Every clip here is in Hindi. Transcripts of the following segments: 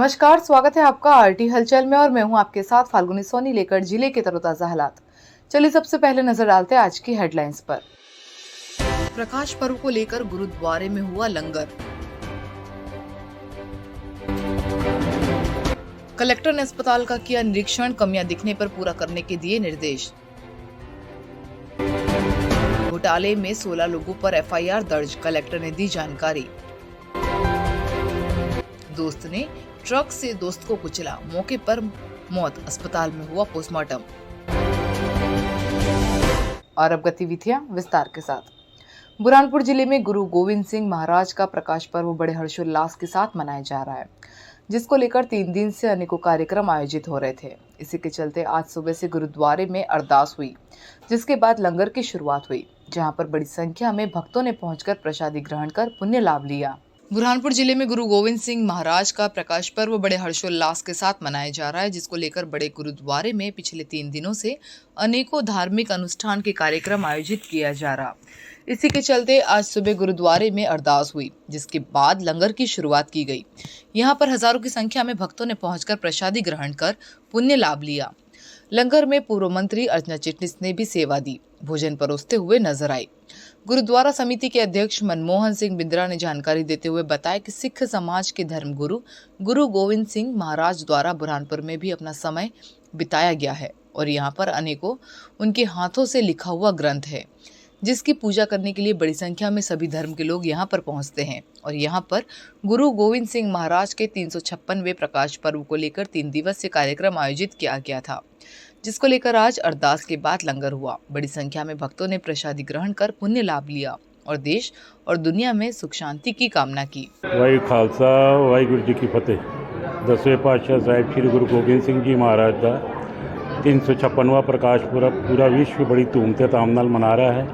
नमस्कार, स्वागत है आपका आरटी हलचल में और मैं हूं आपके साथ फाल्गुनी सोनी लेकर जिले के तरोताजा हालात। चलिए सबसे पहले नजर डालते हैं आज की हेडलाइंस पर। प्रकाश पर्व को लेकर गुरुद्वारे में हुआ लंगर। कलेक्टर ने अस्पताल का किया निरीक्षण, कमियां दिखने पर पूरा करने के दिए निर्देश। घोटाले में 16 लोगों पर एफआईआर दर्ज, कलेक्टर ने दी जानकारी। दोस्त ने ट्रक से दोस्त को कुचला, मौके पर मौत, अस्पताल में हुआ पोस्टमार्टम। और अब गतिविधियां विस्तार के साथ। बुरहानपुर जिले में गुरु गोविंद सिंह महाराज का प्रकाश पर्व बड़े हर्षोल्लास के साथ मनाया जा रहा है, जिसको लेकर 3 दिन से अनेकों कार्यक्रम आयोजित हो रहे थे। इसी के चलते आज सुबह से गुरुद्वारे में अरदास हुई, जिसके बाद लंगर की शुरुआत हुई, जहां पर बड़ी संख्या में भक्तों ने पहुंचकर प्रसादी ग्रहण कर पुण्य लाभ लिया। बुरहानपुर जिले में गुरु गोविंद सिंह महाराज का प्रकाश पर्व बड़े हर्षोल्लास के साथ मनाया जा रहा है, जिसको लेकर बड़े गुरुद्वारे में पिछले 3 दिनों से अनेकों धार्मिक अनुष्ठान के कार्यक्रम आयोजित किया जा रहा। इसी के चलते आज सुबह गुरुद्वारे में अरदास हुई, जिसके बाद लंगर की शुरुआत की गई। यहाँ पर हजारों की संख्या में भक्तों ने पहुंचकर प्रसादी ग्रहण कर पुण्य लाभ लिया। लंगर में पूर्व मंत्री अर्चना चिटनिस ने भी सेवा दी, भोजन परोसते हुए नजर आई। गुरुद्वारा समिति के अध्यक्ष मनमोहन सिंह बिंद्रा ने जानकारी देते हुए बताया कि सिख समाज के धर्मगुरु गुरु गोविंद सिंह महाराज द्वारा बुरहानपुर में भी अपना समय बिताया गया है और यहाँ पर अनेकों उनके हाथों से लिखा हुआ ग्रंथ है, जिसकी पूजा करने के लिए बड़ी संख्या में सभी धर्म के लोग यहाँ पर पहुँचते हैं। और यहाँ पर गुरु गोविंद सिंह महाराज के 356वें प्रकाश पर्व को लेकर 3 दिवसीय कार्यक्रम आयोजित किया गया था, जिसको लेकर आज अरदास के बाद लंगर हुआ। बड़ी संख्या में भक्तों ने प्रसादी ग्रहण कर पुण्य लाभ लिया और देश और दुनिया में सुख शांति की कामना की। वाहिगुरू खालसा वाहिगुरू जी की फतेह। 10वें पातशाह साहिब श्री गुरु गोबिंद सिंह जी महाराज का 356वां प्रकाश पुरब पूरा विश्व बड़ी धूम-धाम नाल मना रहा है,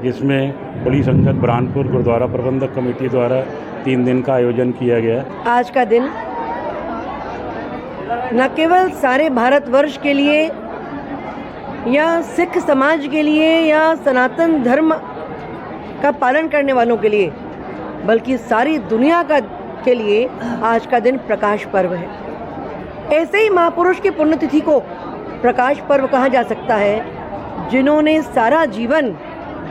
जिसमें बड़ी संगत बुरहानपुर गुरुद्वारा प्रबंधक कमेटी द्वारा 3 दिन का आयोजन किया गया। आज का दिन न केवल सारे भारतवर्ष के लिए या सिख समाज के लिए या सनातन धर्म का पालन करने वालों के लिए, बल्कि सारी दुनिया के लिए आज का दिन प्रकाश पर्व है। ऐसे ही महापुरुष की पुण्यतिथि को प्रकाश पर्व कहा जा सकता है, जिन्होंने सारा जीवन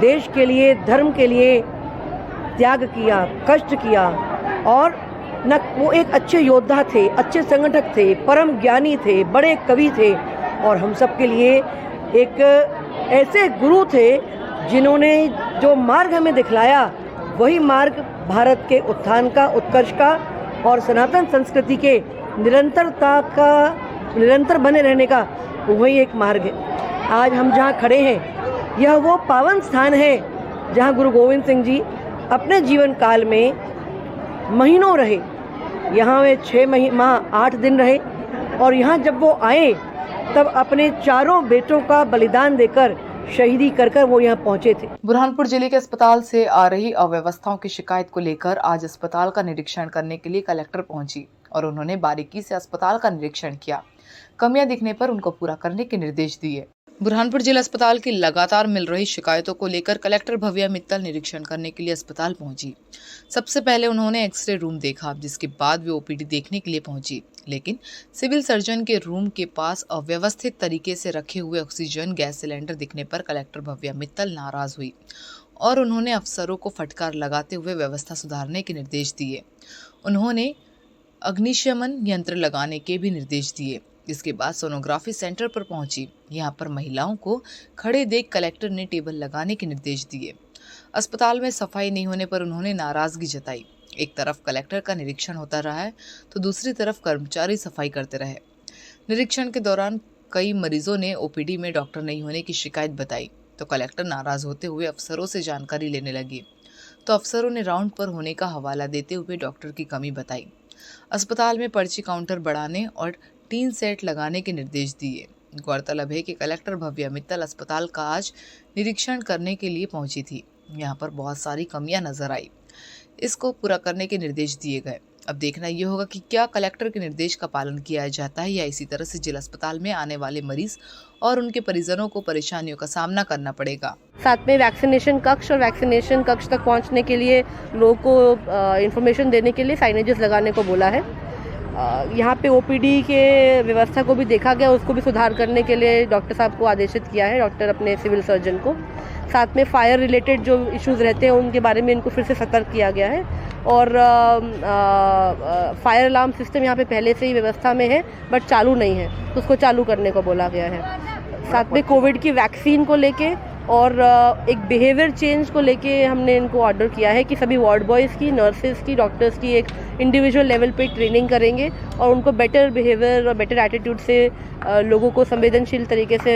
देश के लिए, धर्म के लिए त्याग किया, कष्ट किया और न वो एक अच्छे योद्धा थे, अच्छे संगठक थे, परम ज्ञानी थे, बड़े कवि थे और हम सब के लिए एक ऐसे गुरु थे जिन्होंने जो मार्ग हमें दिखलाया, वही मार्ग भारत के उत्थान का, उत्कर्ष का और सनातन संस्कृति के निरंतरता का, निरंतर बने रहने का वही एक मार्ग है। आज हम जहाँ खड़े हैं, यह वो पावन स्थान है जहाँ गुरु गोविंद सिंह जी अपने जीवन काल में महीनों रहे। यहाँ वे 6 माह 8 दिन रहे और यहाँ जब वो आए तब अपने 4 बेटों का बलिदान देकर, शहीदी कर वो यहाँ पहुँचे थे। बुरहानपुर जिले के अस्पताल से आ रही अव्यवस्थाओं की शिकायत को लेकर आज अस्पताल का निरीक्षण करने के लिए कलेक्टर पहुंची और उन्होंने बारीकी से अस्पताल का निरीक्षण किया। कमियां दिखने पर उनको पूरा करने के निर्देश दिए। बुरहानपुर जिला अस्पताल की लगातार मिल रही शिकायतों को लेकर कलेक्टर भव्या मित्तल निरीक्षण करने के लिए अस्पताल पहुंची। सबसे पहले उन्होंने एक्सरे रूम देखा, जिसके बाद वे ओपीडी देखने के लिए पहुंची, लेकिन सिविल सर्जन के रूम के पास अव्यवस्थित तरीके से रखे हुए ऑक्सीजन गैस सिलेंडर दिखने पर कलेक्टर भव्या मित्तल नाराज हुई और उन्होंने अफसरों को फटकार लगाते हुए व्यवस्था सुधारने के निर्देश दिए। उन्होंने अग्निशमन यंत्र लगाने के भी निर्देश दिए। इसके बाद सोनोग्राफी सेंटर पर पहुंची। यहां पर महिलाओं को खड़े देख कलेक्टर ने टेबल लगाने के निर्देश दिए। अस्पताल में सफाई नहीं होने पर उन्होंने नाराजगी जताई। एक तरफ कलेक्टर का निरीक्षण होता रहा है तो दूसरी तरफ कर्मचारी सफाई करते रहे। निरीक्षण के दौरान कई मरीजों ने ओपीडी में डॉक्टर नहीं होने की शिकायत बताई तो कलेक्टर नाराज होते हुए अफसरों से जानकारी लेने लगे, तो अफसरों ने राउंड पर होने का हवाला देते हुए डॉक्टर की कमी बताई। अस्पताल में पर्ची काउंटर बढ़ाने और 3 सेट लगाने के निर्देश दिए। गौरतलब है कि कलेक्टर भव्या मित्तल अस्पताल का आज निरीक्षण करने के लिए पहुंची थी। यहाँ पर बहुत सारी कमियां नजर आई, इसको पूरा करने के निर्देश दिए गए। अब देखना ये होगा कि क्या कलेक्टर के निर्देश का पालन किया जाता है या इसी तरह से जिला अस्पताल में आने वाले मरीज और उनके परिजनों को परेशानियों का सामना करना पड़ेगा। साथ में वैक्सीनेशन कक्ष और वैक्सीनेशन कक्ष तक पहुंचने के लिए लोगों को इन्फॉर्मेशन देने के लिए साइनेजेस लगाने को बोला है। यहाँ पे ओपीडी के व्यवस्था को भी देखा गया, उसको भी सुधार करने के लिए डॉक्टर साहब को आदेशित किया है, डॉक्टर अपने सिविल सर्जन को। साथ में फायर रिलेटेड जो इश्यूज़ रहते हैं उनके बारे में इनको फिर से सतर्क किया गया है। और फायर अलार्म सिस्टम यहाँ पे पहले से ही व्यवस्था में है बट चालू नहीं है, तो उसको चालू करने को बोला गया है। साथ में कोविड की वैक्सीन को लेके और एक बिहेवियर चेंज को लेके हमने इनको ऑर्डर किया है कि सभी वार्ड बॉयज़ की, नर्सेज़ की, डॉक्टर्स की एक इंडिविजुअल लेवल पे ट्रेनिंग करेंगे और उनको बेटर बिहेवियर और बेटर एटीट्यूड से लोगों को संवेदनशील तरीके से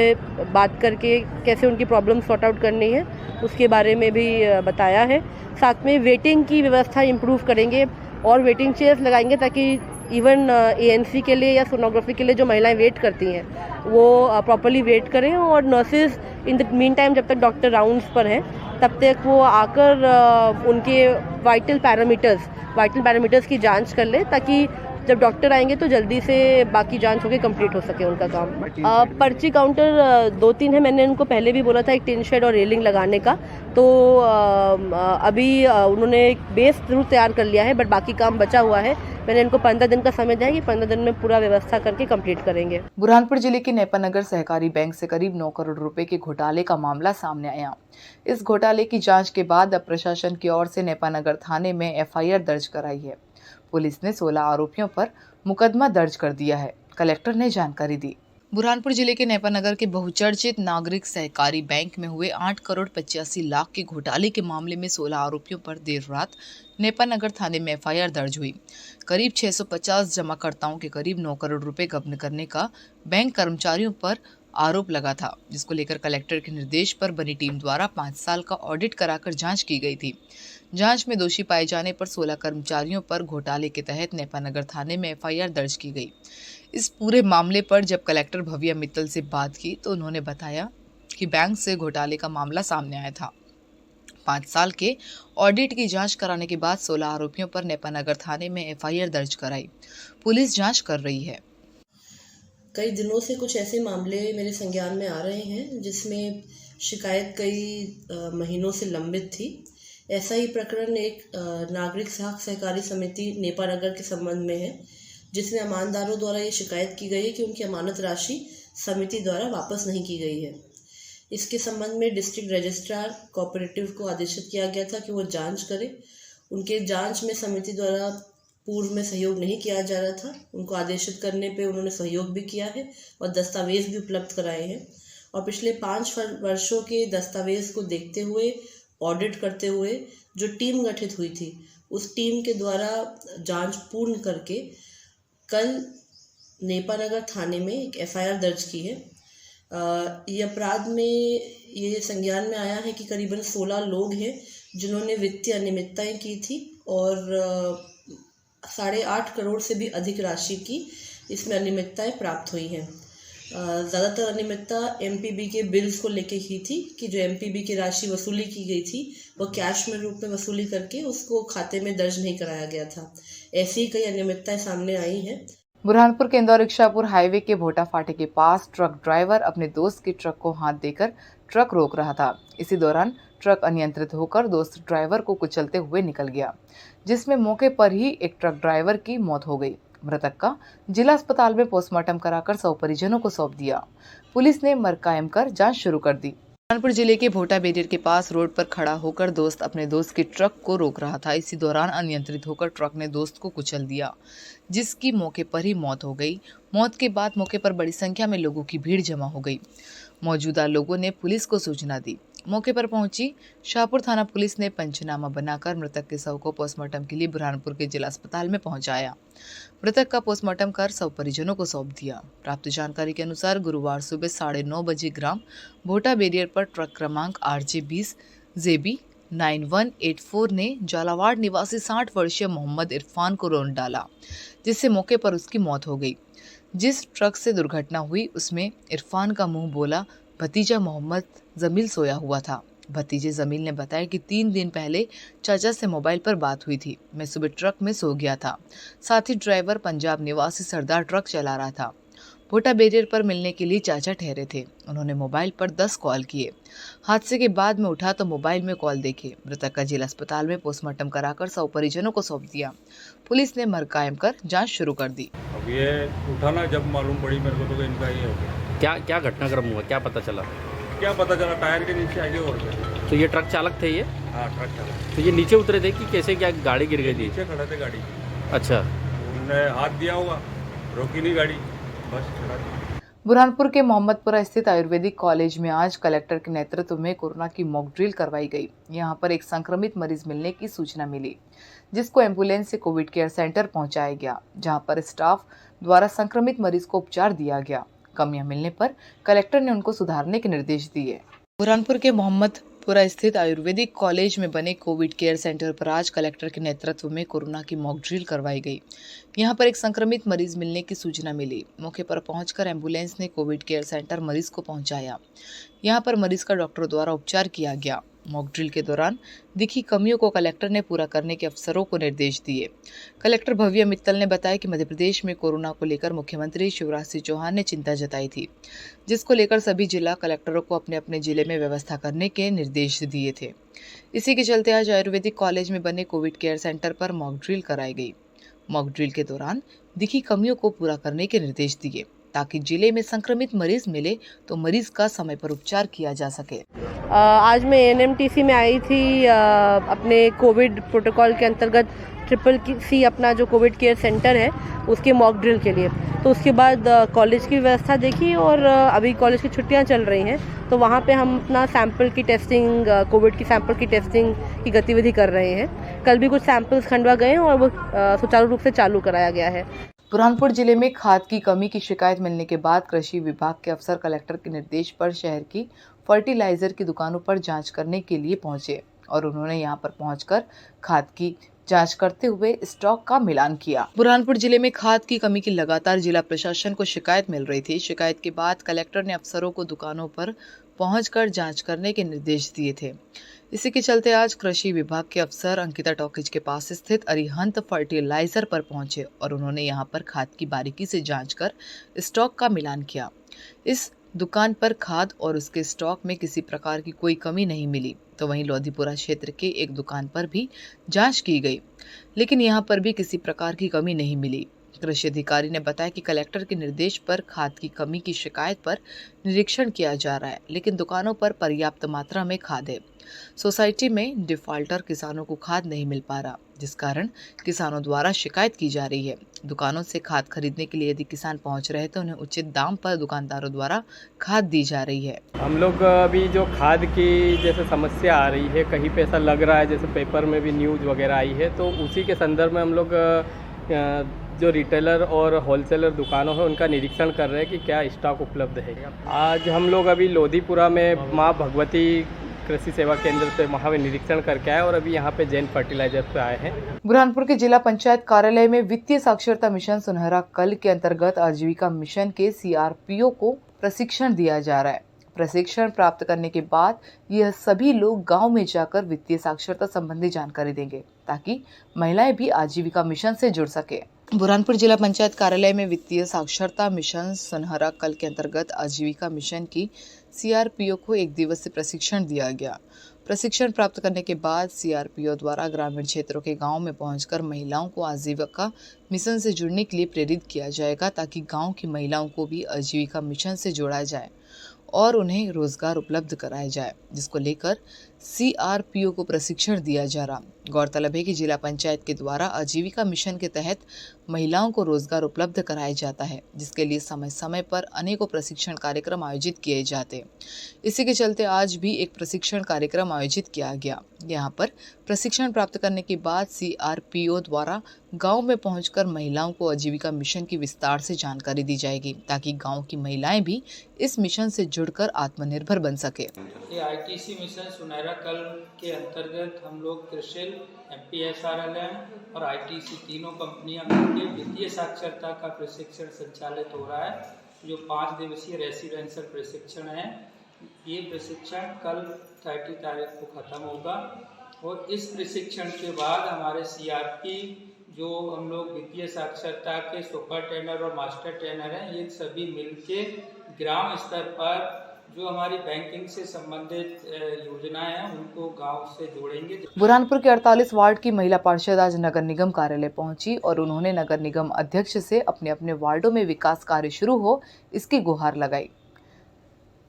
बात करके कैसे उनकी प्रॉब्लम सॉर्ट आउट करनी है उसके बारे में भी बताया है। साथ में वेटिंग की व्यवस्था इम्प्रूव करेंगे और वेटिंग चेयर्स लगाएंगे ताकि इवन एएनसी के लिए या सोनोग्राफी के लिए जो महिलाएं वेट करती हैं वो प्रॉपर्ली वेट करें और nurses in the mean time जब तक डॉक्टर राउंड्स पर हैं तब तक वो आकर उनके वाइटल पैरामीटर्स की जांच कर ले ताकि जब डॉक्टर आएंगे तो जल्दी से बाकी जांच होकर कंप्लीट हो सके उनका काम। पर्ची काउंटर 2-3 है, मैंने उनको पहले भी बोला था एक टिन शेड और रेलिंग लगाने का, तो अभी उन्होंने एक बेस जरूर तैयार कर लिया है बट बाकी काम बचा हुआ है। मैंने इनको 15 दिन का समय दिया है कि 15 दिन में पूरा व्यवस्था करके कंप्लीट करेंगे। बुरहानपुर जिले के नेपानगर सहकारी बैंक से करीब 9 करोड़ रुपए के घोटाले का मामला सामने आया। इस घोटाले की जांच के बाद अब प्रशासन की ओर से नेपानगर थाने में एफआईआर दर्ज कराई है। पुलिस ने 16 आरोपियों पर मुकदमा दर्ज कर दिया है, कलेक्टर ने जानकारी दी। बुरहानपुर जिले के नेपानगर के बहुचर्चित नागरिक सहकारी बैंक में हुए 8 करोड़ 85 लाख के घोटाले के मामले में 16 आरोपियों पर देर रात नेपानगर थाने में एफआईआर दर्ज हुई। करीब 650 जमाकर्ताओं के करीब 9 करोड़ रुपए गबन करने का बैंक कर्मचारियों पर आरोप लगा था, जिसको लेकर कलेक्टर के निर्देश पर बनी टीम द्वारा 5 साल का ऑडिट कराकर जांच की गई थी। जांच में दोषी पाए जाने पर 16 कर्मचारियों पर घोटाले के तहत नेपानगर थाने में एफआईआर दर्ज की गई। इस पूरे मामले पर जब कलेक्टर भव्या मित्तल से बात की तो उन्होंने बताया कि बैंक से घोटाले का मामला सामने आया था। 5 साल के ऑडिट की जांच कराने के बाद 16 आरोपियों पर नेपानगर थाने में एफआईआर दर्ज कराई। पुलिस जांच कर रही है। कई दिनों से कुछ ऐसे मामले मेरे संज्ञान में आ रहे हैं जिसमें शिकायत कई महीनों से लंबित थी। ऐसा ही प्रकरण एक नागरिक साख सहकारी समिति नेपानगर के संबंध में है, जिसमें अमानदारों द्वारा ये शिकायत की गई है कि उनकी अमानत राशि समिति द्वारा वापस नहीं की गई है। इसके संबंध में डिस्ट्रिक्ट रजिस्ट्रार कोऑपरेटिव को आदेशित किया गया था कि वो जांच करे। उनके जांच में समिति द्वारा पूर्व में सहयोग नहीं किया जा रहा था। उनको आदेशित करने पे उन्होंने सहयोग भी किया है और दस्तावेज भी उपलब्ध कराए हैं। और पिछले 5 वर्षों के दस्तावेज को देखते हुए, ऑडिट करते हुए जो टीम गठित हुई थी, उस टीम के द्वारा जांच पूर्ण करके कल नेपानगर थाने में एक एफआईआर दर्ज की है। ये अपराध में ये संज्ञान में आया है कि करीबन 16 लोग हैं जिन्होंने वित्तीय अनियमितताएं की थी और 8.5 करोड़ से भी अधिक राशि की इसमें अनियमितताएं प्राप्त हुई हैं। ज़्यादातर अनियमितता एमपीबी के बिल्स को लेके की थी कि जो एमपीबी की राशि वसूली की गई थी वो कैश में रूप में वसूली करके उसको खाते में दर्ज नहीं कराया गया था। ऐसी ही कई अनियमितताएं सामने आई हैं। बुरहानपुर के इंदौर रिक्शापुर हाईवे के भोटा फाटे के पास ट्रक ड्राइवर अपने दोस्त के ट्रक को हाथ देकर ट्रक रोक रहा था। इसी दौरान ट्रक अनियंत्रित होकर दोस्त ड्राइवर को कुचलते हुए निकल गया, जिसमें मौके पर ही एक ट्रक ड्राइवर की मौत हो गई। मृतक का जिला अस्पताल में पोस्टमार्टम कराकर 100 परिजनों को सौंप दिया। पुलिस ने मर्ग कायम कर जांच शुरू कर दी। बुरहानपुर जिले के भोटा बैरियर के पास रोड पर खड़ा होकर दोस्त अपने दोस्त के ट्रक को रोक रहा था। इसी दौरान अनियंत्रित होकर ट्रक ने दोस्त को कुचल दिया, जिसकी मौके पर ही मौत हो गई। मौत के बाद मौके पर बड़ी संख्या में लोगों की भीड़ जमा हो गई। मौजूदा लोगों ने पुलिस को सूचना दी। मौके पर पहुंची शाहपुर थाना पुलिस ने पंचनामा बनाकर मृतक के शव को पोस्टमार्टम के लिए बुरहानपुर के जिला अस्पताल में पहुंचाया। मृतक का पोस्टमार्टम कर 100 परिजनों को सौंप दिया। प्राप्त जानकारी के अनुसार गुरुवार सुबह 9:30 बजे ग्राम भोटा बैरियर पर ट्रक क्रमांक RJ20 ZB 9184 ने झालावाड़ निवासी 60 वर्षीय मोहम्मद इरफान को रौंद डाला, जिससे मौके पर उसकी मौत हो गई। जिस ट्रक से दुर्घटना हुई उसमें इरफान का मुंह बोला भतीजा मोहम्मद जमील सोया हुआ था। भतीजे जमील ने बताया कि 3 दिन पहले चाचा से मोबाइल पर बात हुई थी। मैं सुबह ट्रक में सो गया था। साथ ही ड्राइवर पंजाब निवासी सरदार ट्रक चला रहा था। कोटा बैरियर पर मिलने के लिए चाचा ठहरे थे। उन्होंने मोबाइल पर 10 कॉल किए। हादसे के बाद में उठा तो मोबाइल में कॉल देखे। मृतक का जिला अस्पताल में पोस्टमार्टम कराकर शव परिजनों को सौंप दिया। पुलिस ने मर्ग कायम कर जांच शुरू कर दी। अब ये उठा ना, जब मालूम पड़ी मेरे को तो इनका ही हो गया। क्या घटनाक्रम हुआ, क्या पता चला? क्या पता चला, टायर के नीचे आगे और गए। तो ये ट्रक चालक थे ये? हाँ, ट्रक चालक। तो ये नीचे उतरे थे कि कैसे, क्या गाड़ी गिर गई थी? नीचे खड़े थे गाड़ी। अच्छा, उन्होंने हाथ दिया होगा, रोकी नहीं गाड़ी, बस चला दी। बुरहानपुर के मोहम्मदपुरा स्थित आयुर्वेदिक कॉलेज में आज कलेक्टर के नेतृत्व में कोरोना की मॉक ड्रिल करवाई गई। यहां पर एक संक्रमित मरीज मिलने की सूचना मिली, जिसको एम्बुलेंस से कोविड केयर सेंटर पहुंचाया गया, जहां पर स्टाफ द्वारा संक्रमित मरीज को उपचार दिया गया। कमियां मिलने पर कलेक्टर ने उनको सुधारने के निर्देश दिए। बुरहानपुर के मोहम्मदपुरा स्थित आयुर्वेदिक कॉलेज में बने कोविड केयर सेंटर पर आज कलेक्टर के नेतृत्व में कोरोना की मॉक ड्रिल करवाई गई। यहां पर एक संक्रमित मरीज मिलने की सूचना मिली। मौके पर पहुंचकर एम्बुलेंस ने कोविड केयर सेंटर मरीज को पहुंचाया। यहां पर मरीज का डॉक्टर द्वारा उपचार किया गया। मॉक ड्रिल के दौरान दिखी कमियों को कलेक्टर ने पूरा करने के अफसरों को निर्देश दिए। कलेक्टर भव्य मित्तल ने बताया कि मध्य प्रदेश में कोरोना को लेकर मुख्यमंत्री शिवराज सिंह चौहान ने चिंता जताई थी, जिसको लेकर सभी जिला कलेक्टरों को अपने अपने जिले में व्यवस्था करने के निर्देश दिए थे। इसी के चलते आज आयुर्वेदिक कॉलेज में बने कोविड केयर सेंटर पर मॉक ड्रिल कराई गई। मॉक ड्रिल के दौरान दिखी कमियों को पूरा करने के निर्देश दिए, ताकि जिले में संक्रमित मरीज मिले तो मरीज का समय पर उपचार किया जा सके। आज मैं एनएमटीसी में आई थी अपने कोविड प्रोटोकॉल के अंतर्गत CCC अपना जो कोविड केयर सेंटर है उसके मॉक ड्रिल के लिए। तो उसके बाद कॉलेज की व्यवस्था देखी और अभी कॉलेज की छुट्टियां चल रही हैं, तो वहाँ पे हम अपना सैंपल की टेस्टिंग, कोविड की सैंपल की टेस्टिंग की गतिविधि कर रहे हैं। कल भी कुछ सैंपल्स खंडवा गए हैं और वो सुचारू रूप से चालू कराया गया है। बुरहानपुर जिले में खाद की कमी की शिकायत मिलने के बाद कृषि विभाग के अफसर कलेक्टर के निर्देश पर शहर की फर्टिलाइजर की दुकानों पर जांच करने के लिए पहुंचे और उन्होंने यहां पर पहुंचकर खाद की जांच करते हुए स्टॉक का मिलान किया। बुरहानपुर जिले में खाद की कमी की लगातार जिला प्रशासन को शिकायत मिल रही थी। शिकायत के बाद कलेक्टर ने अफसरों को दुकानों पर पहुंचकर जांच करने के निर्देश दिए थे। इसी के चलते आज कृषि विभाग के अफसर अंकिता टॉकीज के पास स्थित अरिहंत फर्टिलाइजर पर पहुंचे और उन्होंने यहां पर खाद की बारीकी से जांच कर स्टॉक का मिलान किया। इस दुकान पर खाद और उसके स्टॉक में किसी प्रकार की कोई कमी नहीं मिली। तो वहीं लोधीपुरा क्षेत्र के एक दुकान पर भी जांच की गई, लेकिन यहां पर भी किसी प्रकार की कमी नहीं मिली। कृषि अधिकारी ने बताया कि कलेक्टर के निर्देश पर खाद की कमी की शिकायत पर निरीक्षण किया जा रहा है, लेकिन दुकानों पर पर्याप्त मात्रा में खाद है। सोसाइटी में डिफॉल्टर किसानों को खाद नहीं मिल पा रहा, जिस कारण किसानों द्वारा शिकायत की जा रही है। दुकानों से खाद खरीदने के लिए यदि किसान पहुंच रहे तो उन्हें उचित दाम पर दुकानदारों द्वारा खाद दी जा रही है। हम लोग अभी जो खाद की जैसे समस्या आ रही है, कहीं पे ऐसा लग रहा है जैसे पेपर में भी न्यूज़ वगैरह आई है, तो उसी के संदर्भ में हम लोग जो रिटेलर और होलसेलर दुकानों है उनका निरीक्षण कर रहे हैं कि क्या स्टॉक उपलब्ध है। आज हम लोग अभी लोधीपुरा में माँ भगवती कृषि सेवा केंद्र से वहाँ पे निरीक्षण करके आए और अभी यहाँ पे जैन फर्टिलाइजर पे आए हैं। बुरहानपुर के जिला पंचायत कार्यालय में वित्तीय साक्षरता मिशन सुनहरा कल के अंतर्गत आजीविका मिशन के CRPO को प्रशिक्षण दिया जा रहा है। प्रशिक्षण प्राप्त करने के बाद यह सभी लोग गांव में जाकर वित्तीय साक्षरता संबंधी जानकारी देंगे, ताकि महिलाएं भी आजीविका मिशन से जुड़ सके। बुरहानपुर जिला पंचायत कार्यालय में वित्तीय साक्षरता मिशन सुनहरा कल के अंतर्गत आजीविका मिशन की CRPO को 1 दिवसीय प्रशिक्षण दिया गया। प्रशिक्षण प्राप्त करने के बाद CRPO द्वारा ग्रामीण क्षेत्रों के गांव में पहुंचकर महिलाओं को आजीविका मिशन से जुड़ने के लिए प्रेरित किया जाएगा, ताकि गांव की महिलाओं को भी आजीविका मिशन से जोड़ा जाए और उन्हें रोजगार उपलब्ध कराया जाए, जिसको लेकर CRPO को प्रशिक्षण दिया जा रहा। गौरतलब है कि जिला पंचायत के द्वारा आजीविका मिशन के तहत महिलाओं को रोजगार उपलब्ध कराया जाता है, जिसके लिए समय समय पर अनेकों प्रशिक्षण कार्यक्रम आयोजित किए जाते हैं। इसी के चलते आज भी एक प्रशिक्षण कार्यक्रम आयोजित किया गया। यहाँ पर प्रशिक्षण प्राप्त करने के बाद CRPO द्वारा गांव में पहुंचकर महिलाओं को आजीविका मिशन की विस्तार से जानकारी दी जाएगी, ताकि गांव की महिलाएं भी इस मिशन से जुड़कर आत्मनिर्भर बन सके। ये ITC मिशन सुनहरा कल के अंतर्गत हम लोग कृषि, MPSRLM और ITC तीनों कंपनियां मिलकर वित्तीय साक्षरता का प्रशिक्षण संचालित हो रहा है, जो 5 दिवसीय रेसिडेंशियल प्रशिक्षण है। ये प्रशिक्षण कल 30 तारीख को ख़त्म होगा और इस प्रशिक्षण के बाद हमारे CRP जो हम लोग वित्तीय साक्षरता के सुपर ट्रेनर और मास्टर ट्रेनर हैं, ये सभी मिलके ग्राम स्तर पर जो हमारी बैंकिंग से संबंधित योजनाएं हैं उनको गांव से जोड़ेंगे। बुरहानपुर के 48 वार्ड की महिला पार्षद आज नगर निगम कार्यालय पहुंची और उन्होंने नगर निगम अध्यक्ष से अपने अपने वार्डों में विकास कार्य शुरू हो इसकी गुहार लगाई,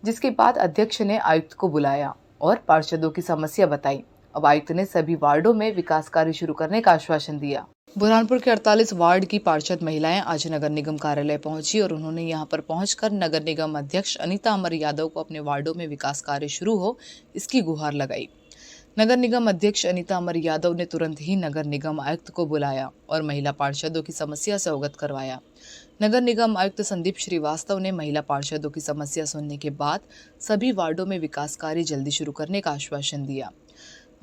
जिसके बाद अध्यक्ष ने आयुक्त को बुलाया और पार्षदों की समस्या बताई। अब आयुक्त ने सभी वार्डों में विकास कार्य शुरू करने का आश्वासन दिया। बुरहानपुर के 48 वार्ड की पार्षद महिलाएं आज नगर निगम कार्यालय पहुंची और उन्होंने यहां पर पहुंचकर नगर निगम अध्यक्ष अनीता अमर यादव को अपने वार्डों में विकास कार्य शुरू हो इसकी गुहार लगाई। नगर निगम अध्यक्ष अनीता अमर यादव ने तुरंत ही नगर निगम आयुक्त को बुलाया और महिला पार्षदों की समस्या से अवगत करवाया। नगर निगम आयुक्त संदीप श्रीवास्तव ने महिला पार्षदों की समस्या सुनने के बाद सभी वार्डों में विकास कार्य जल्दी शुरू करने का आश्वासन दिया।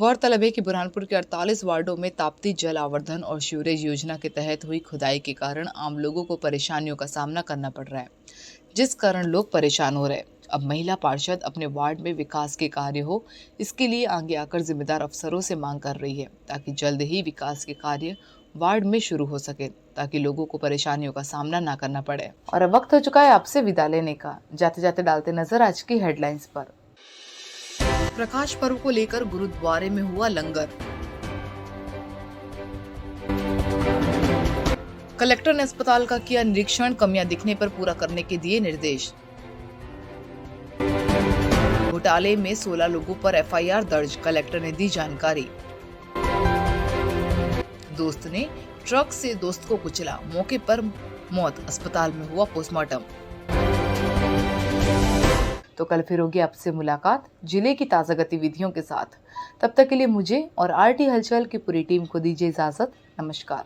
गौरतलब है कि बुरहानपुर के 48 वार्डों में ताप्ती जल आवर्धन और सीवरेज योजना के तहत हुई खुदाई के कारण आम लोगों को परेशानियों का सामना करना पड़ रहा है, जिस कारण लोग परेशान हो रहे हैं। अब महिला पार्षद अपने वार्ड में विकास के कार्य हो इसके लिए आगे आकर जिम्मेदार अफसरों से मांग कर रही है ताकि जल्द ही विकास के कार्य वार्ड में शुरू हो सके, ताकि लोगों को परेशानियों का सामना ना करना पड़े। और अब वक्त हो चुका है आपसे विदा लेने का। जाते जाते डालते नजर आज की हेडलाइंस पर। प्रकाश पर्व को लेकर गुरुद्वारे में हुआ लंगर। कलेक्टर ने अस्पताल का किया निरीक्षण, कमियां दिखने पर पूरा करने के दिए निर्देश। घोटाले में 16 लोगों पर एफआईआर दर्ज, कलेक्टर ने दी जानकारी। दोस्त ने ट्रक से दोस्त को कुचला, मौके पर मौत, अस्पताल में हुआ पोस्टमार्टम। तो कल फिर होगी आपसे मुलाकात जिले की ताज़ा गतिविधियों के साथ। तब तक के लिए मुझे और आरटी हलचल की पूरी टीम को दीजिए इजाजत। नमस्कार।